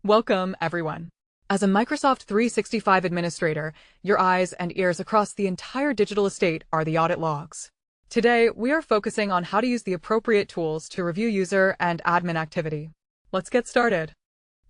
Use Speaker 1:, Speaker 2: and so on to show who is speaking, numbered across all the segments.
Speaker 1: Welcome, everyone. As a Microsoft 365 administrator, your eyes and ears across the entire digital estate are the audit logs. Today, we are focusing on how to use the appropriate tools to review user and admin activity. Let's get started.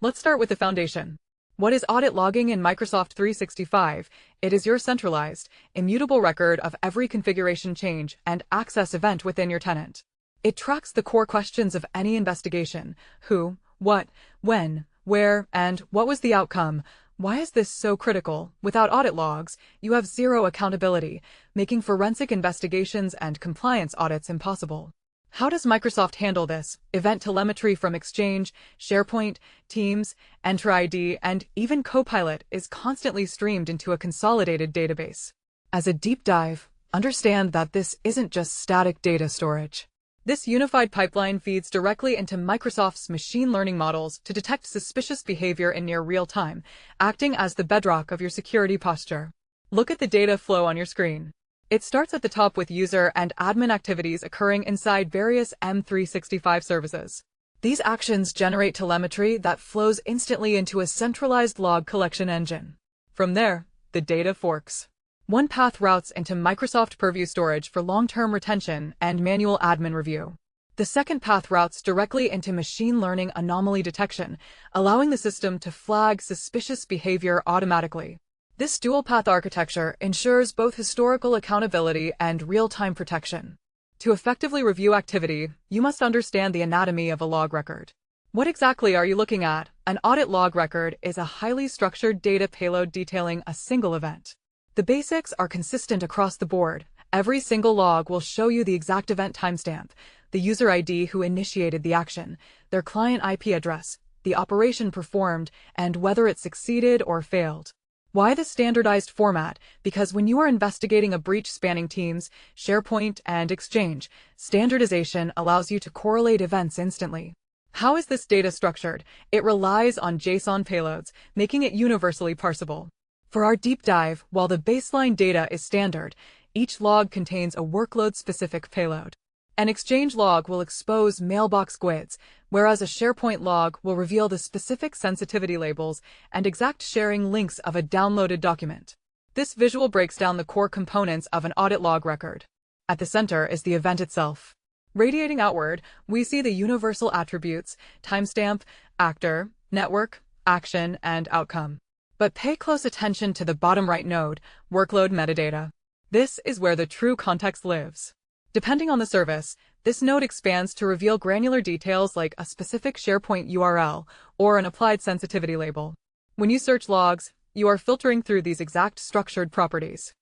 Speaker 1: Let's start with the foundation. What is audit logging in Microsoft 365? It is your centralized, immutable record of every configuration change and access event within your tenant. It tracks the core questions of any investigation: who, what, when, where, and what was the outcome. Why is this so critical? Without audit logs, you have zero accountability, making forensic investigations and compliance audits impossible. How does Microsoft handle this? Event telemetry from Exchange, SharePoint, Teams, Enter ID, and even Copilot is constantly streamed into a consolidated database. As a deep dive, understand that this isn't just static data storage. This unified pipeline feeds directly into Microsoft's machine learning models to detect suspicious behavior in near real time, acting as the bedrock of your security posture. Look at the data flow on your screen. It starts at the top with user and admin activities occurring inside various M365 services. These actions generate telemetry that flows instantly into a centralized log collection engine. From there, the data forks. One path routes into Microsoft Purview storage for long-term retention and manual admin review. The second path routes directly into machine learning anomaly detection, allowing the system to flag suspicious behavior automatically. This dual-path architecture ensures both historical accountability and real-time protection. To effectively review activity, you must understand the anatomy of a log record. What exactly are you looking at? An audit log record is a highly structured data payload detailing a single event. The basics are consistent across the board. Every single log will show you the exact event timestamp, the user ID who initiated the action, their client IP address, the operation performed, and whether it succeeded or failed. Why this standardized format? Because when you are investigating a breach spanning Teams, SharePoint, and Exchange, standardization allows you to correlate events instantly. How is this data structured? It relies on JSON payloads, making it universally parsable. For our deep dive, while the baseline data is standard, each log contains a workload-specific payload. An Exchange log will expose mailbox GUIDs, whereas a SharePoint log will reveal the specific sensitivity labels and exact sharing links of a downloaded document. This visual breaks down the core components of an audit log record. At the center is the event itself. Radiating outward, we see the universal attributes: timestamp, actor, network, action, and outcome. But pay close attention to the bottom right node, workload metadata. This is where the true context lives. Depending on the service, this node expands to reveal granular details like a specific SharePoint URL or an applied sensitivity label. When you search logs, you are filtering through these exact structured properties.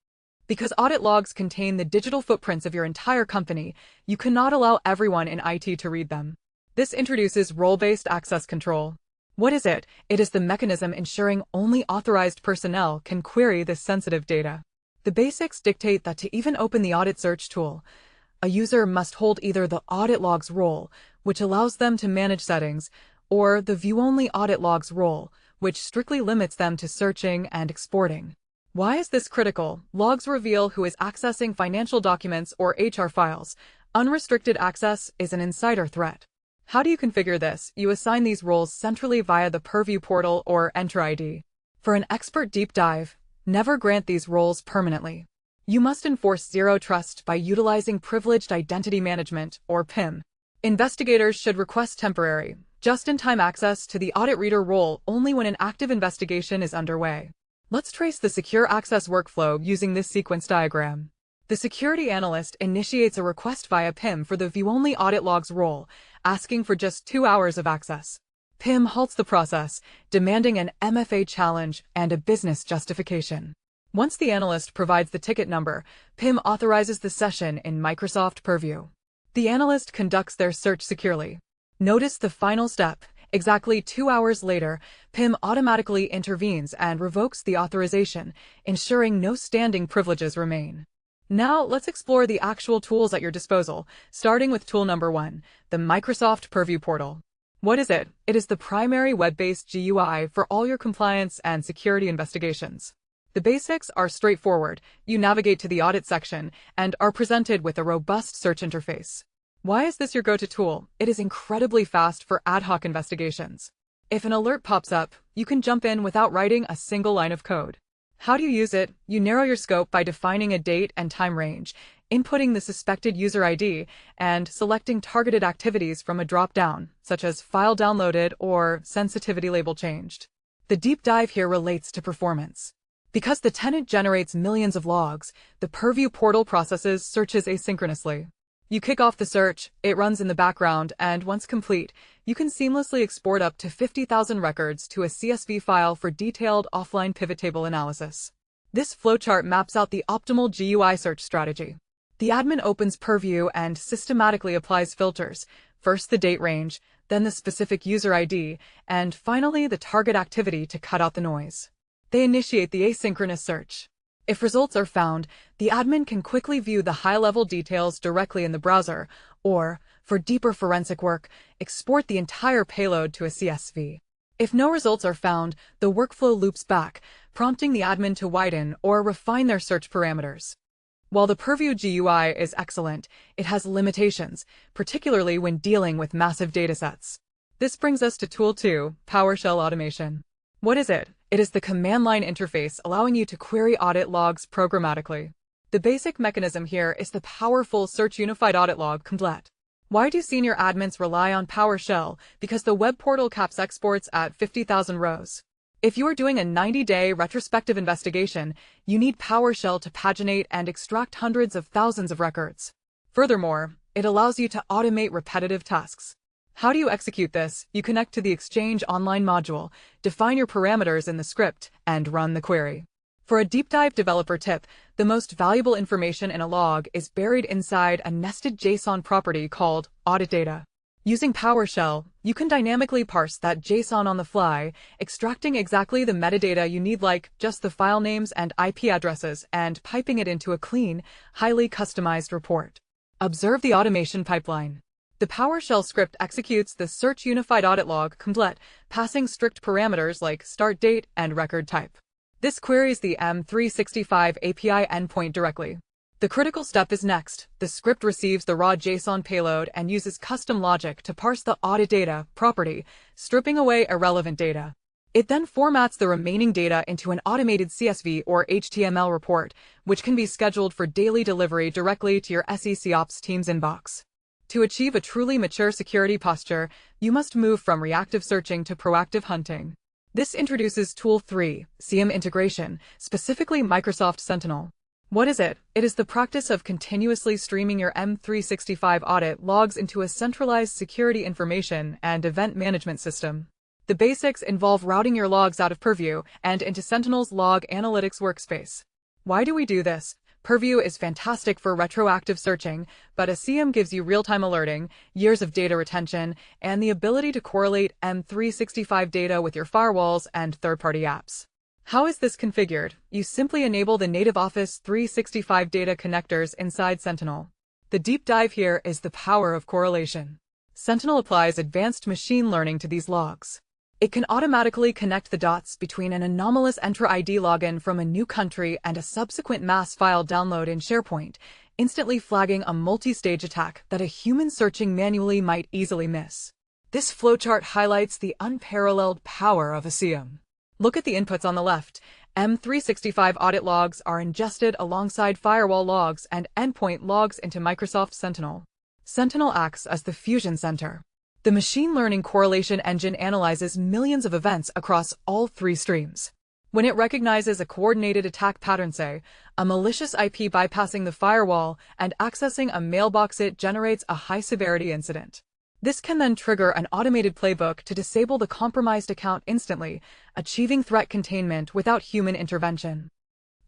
Speaker 1: Because audit logs contain the digital footprints of your entire company, you cannot allow everyone in IT to read them. This introduces role-based access control. What is it? It is the mechanism ensuring only authorized personnel can query this sensitive data. The basics dictate that to even open the audit search tool, a user must hold either the audit logs role, which allows them to manage settings, or the view-only audit logs role, which strictly limits them to searching and exporting. Why is this critical? Logs reveal who is accessing financial documents or HR files. Unrestricted access is an insider threat. How do you configure this? You assign these roles centrally via the Purview portal or Enter ID. For an expert deep dive, never grant these roles permanently. You must enforce zero trust by utilizing Privileged Identity Management, or PIM. Investigators should request temporary, just-in-time access to the audit reader role only when an active investigation is underway. Let's trace the secure access workflow using this sequence diagram. The security analyst initiates a request via PIM for the view-only audit logs role, asking for just 2 hours of access. PIM halts the process, demanding an MFA challenge and a business justification. Once the analyst provides the ticket number, PIM authorizes the session in Microsoft Purview. The analyst conducts their search securely. Notice the final step. Exactly 2 hours later, PIM automatically intervenes and revokes the authorization, ensuring no standing privileges remain. Now, let's explore the actual tools at your disposal, starting with tool number 1, the Microsoft Purview portal. What is it? It is the primary web-based GUI for all your compliance and security investigations. The basics are straightforward. You navigate to the audit section and are presented with a robust search interface. Why is this your go-to tool? It is incredibly fast for ad hoc investigations. If an alert pops up, you can jump in without writing a single line of code. How do you use it? You narrow your scope by defining a date and time range, inputting the suspected user ID, and selecting targeted activities from a drop-down, such as file downloaded or sensitivity label changed. The deep dive here relates to performance. Because the tenant generates millions of logs, the Purview portal processes searches asynchronously. You kick off the search, it runs in the background, and once complete, you can seamlessly export up to 50,000 records to a CSV file for detailed offline pivot table analysis. This flowchart maps out the optimal GUI search strategy. The admin opens Purview and systematically applies filters, first the date range, then the specific user ID, and finally the target activity to cut out the noise. They initiate the asynchronous search. If results are found, the admin can quickly view the high-level details directly in the browser, or, for deeper forensic work, export the entire payload to a CSV. If no results are found, the workflow loops back, prompting the admin to widen or refine their search parameters. While the Purview GUI is excellent, it has limitations, particularly when dealing with massive datasets. This brings us to Tool 2, PowerShell Automation. What is it? It is the command line interface allowing you to query audit logs programmatically. The basic mechanism here is the powerful Search Unified Audit Log Complete. Why do senior admins rely on PowerShell? Because the web portal caps exports at 50,000 rows. If you are doing a 90-day retrospective investigation, you need PowerShell to paginate and extract hundreds of thousands of records. Furthermore, it allows you to automate repetitive tasks. How do you execute this? You connect to the Exchange Online module, define your parameters in the script, and run the query. For a deep dive developer tip, the most valuable information in a log is buried inside a nested JSON property called Audit Data. Using PowerShell, you can dynamically parse that JSON on the fly, extracting exactly the metadata you need, like just the file names and IP addresses, and piping it into a clean, highly customized report. Observe the automation pipeline. The PowerShell script executes the Search Unified Audit Log Complete, passing strict parameters like start date and record type. This queries the M365 API endpoint directly. The critical step is next. The script receives the raw JSON payload and uses custom logic to parse the audit data property, stripping away irrelevant data. It then formats the remaining data into an automated CSV or HTML report, which can be scheduled for daily delivery directly to your SEC Ops team's inbox. To achieve a truly mature security posture, you must move from reactive searching to proactive hunting. This introduces Tool 3, SIEM integration, specifically Microsoft Sentinel. What is it? It is the practice of continuously streaming your M365 audit logs into a centralized security information and event management system. The basics involve routing your logs out of Purview and into Sentinel's log analytics workspace. Why do we do this? Purview is fantastic for retroactive searching, but a SIEM gives you real-time alerting, years of data retention, and the ability to correlate M365 data with your firewalls and third-party apps. How is this configured? You simply enable the native Office 365 data connectors inside Sentinel. The deep dive here is the power of correlation. Sentinel applies advanced machine learning to these logs. It can automatically connect the dots between an anomalous Entra ID login from a new country and a subsequent mass file download in SharePoint, instantly flagging a multi-stage attack that a human searching manually might easily miss. This flowchart highlights the unparalleled power of a SIEM. Look at the inputs on the left. M365 audit logs are ingested alongside firewall logs and endpoint logs into Microsoft Sentinel. Sentinel acts as the fusion center. The machine learning correlation engine analyzes millions of events across all three streams. When it recognizes a coordinated attack pattern, say, a malicious IP bypassing the firewall and accessing a mailbox, it generates a high-severity incident. This can then trigger an automated playbook to disable the compromised account instantly, achieving threat containment without human intervention.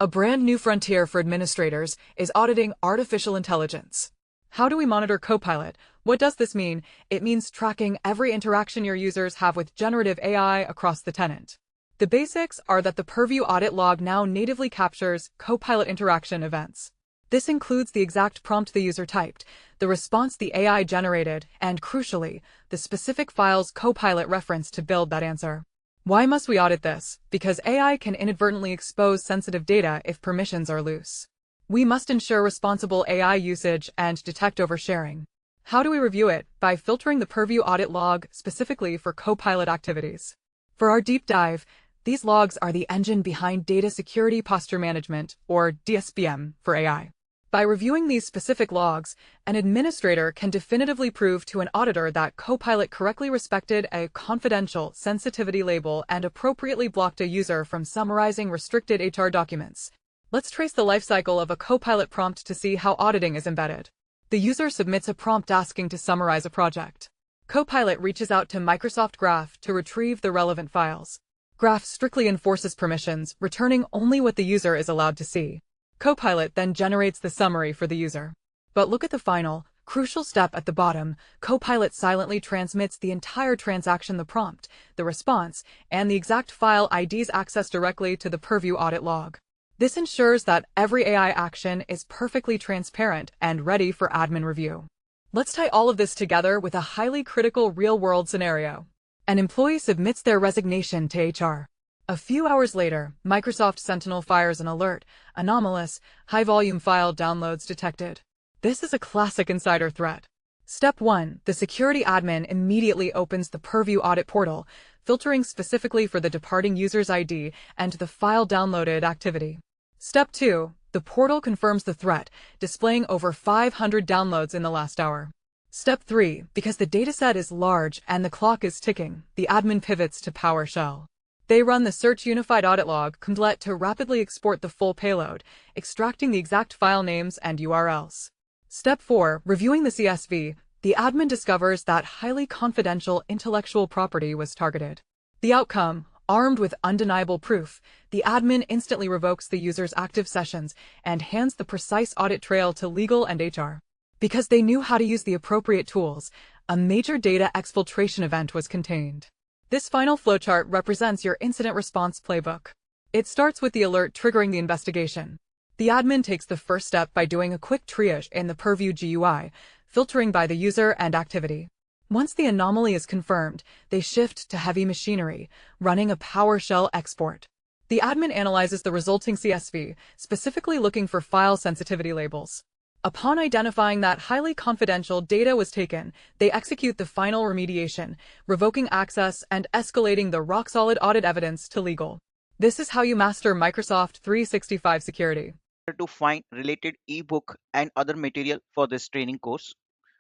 Speaker 1: A brand new frontier for administrators is auditing artificial intelligence. How do we monitor Copilot? What does this mean? It means tracking every interaction your users have with generative AI across the tenant. The basics are that the Purview audit log now natively captures Copilot interaction events. This includes the exact prompt the user typed, the response the AI generated, and crucially, the specific files Copilot referenced to build that answer. Why must we audit this? Because AI can inadvertently expose sensitive data if permissions are loose. We must ensure responsible AI usage and detect oversharing. How do we review it? By filtering the Purview audit log specifically for Copilot activities. For our deep dive, these logs are the engine behind Data Security Posture Management, or DSPM, for AI. By reviewing these specific logs, an administrator can definitively prove to an auditor that Copilot correctly respected a confidential sensitivity label and appropriately blocked a user from summarizing restricted HR documents. Let's trace the lifecycle of a Copilot prompt to see how auditing is embedded. The user submits a prompt asking to summarize a project. Copilot reaches out to Microsoft Graph to retrieve the relevant files. Graph strictly enforces permissions, returning only what the user is allowed to see. Copilot then generates the summary for the user. But look at the final, crucial step at the bottom. Copilot silently transmits the entire transaction, the prompt, the response, and the exact file IDs accessed directly to the Purview audit log. This ensures that every AI action is perfectly transparent and ready for admin review. Let's tie all of this together with a highly critical real-world scenario. An employee submits their resignation to HR. A few hours later, Microsoft Sentinel fires an alert: anomalous, high-volume file downloads detected. This is a classic insider threat. Step 1. The security admin immediately opens the Purview audit portal, filtering specifically for the departing user's ID and the file downloaded activity. Step 2. The portal confirms the threat, displaying over 500 downloads in the last hour. Step 3. Because the dataset is large and the clock is ticking, the admin pivots to PowerShell. They run the Search Unified Audit Log Copilot to rapidly export the full payload, extracting the exact file names and URLs. Step 4. Reviewing the CSV, the admin discovers that highly confidential intellectual property was targeted. The outcome: armed with undeniable proof, the admin instantly revokes the user's active sessions and hands the precise audit trail to legal and HR. Because they knew how to use the appropriate tools, a major data exfiltration event was contained. This final flowchart represents your incident response playbook. It starts with the alert triggering the investigation. The admin takes the first step by doing a quick triage in the Purview GUI, filtering by the user and activity. Once the anomaly is confirmed, they shift to heavy machinery, running a PowerShell export. The admin analyzes the resulting CSV, specifically looking for file sensitivity labels. Upon identifying that highly confidential data was taken, they execute the final remediation, revoking access and escalating the rock-solid audit evidence to legal. This is how you master Microsoft 365 security.
Speaker 2: To find related ebook and other material for this training course,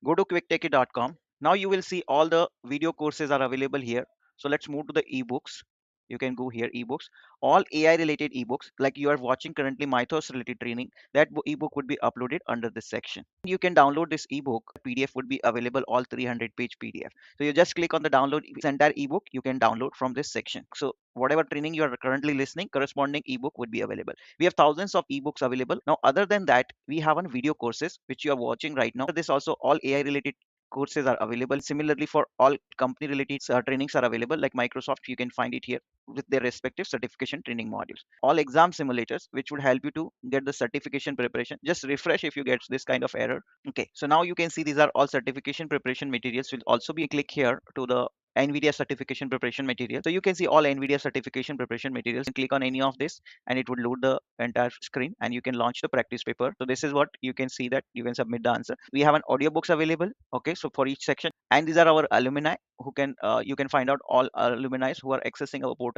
Speaker 2: go to quicktechie.com. Now you will see all the video courses are available here. So let's move to the ebooks. You can go here, ebooks, all AI related ebooks, like you are watching currently Mythos related training. That ebook would be uploaded under this section. You can download this ebook. PDF would be available, all 300-page PDF. So you just click on the download this entire ebook. You can download from this section. So whatever training you are currently listening, corresponding ebook would be available. We have thousands of ebooks available. Now, other than that, we have on video courses which you are watching right now. This also all AI related courses are available. Similarly, for all company related trainings are available, like Microsoft. You can find it here with their respective certification training modules. All exam simulators which would help you to get the certification preparation. Just refresh if you get this kind of error. Okay, so now you can see these are all certification preparation materials. Will also be click here to the NVIDIA certification preparation material. So you can see all NVIDIA certification preparation materials, and click on any of this and it would load the entire screen and you can launch the practice paper. So this is what you can see, that you can submit the answer. We have an audiobooks available. Okay, so for each section, and these are our alumni who can you can find out all alumni who are accessing our portal.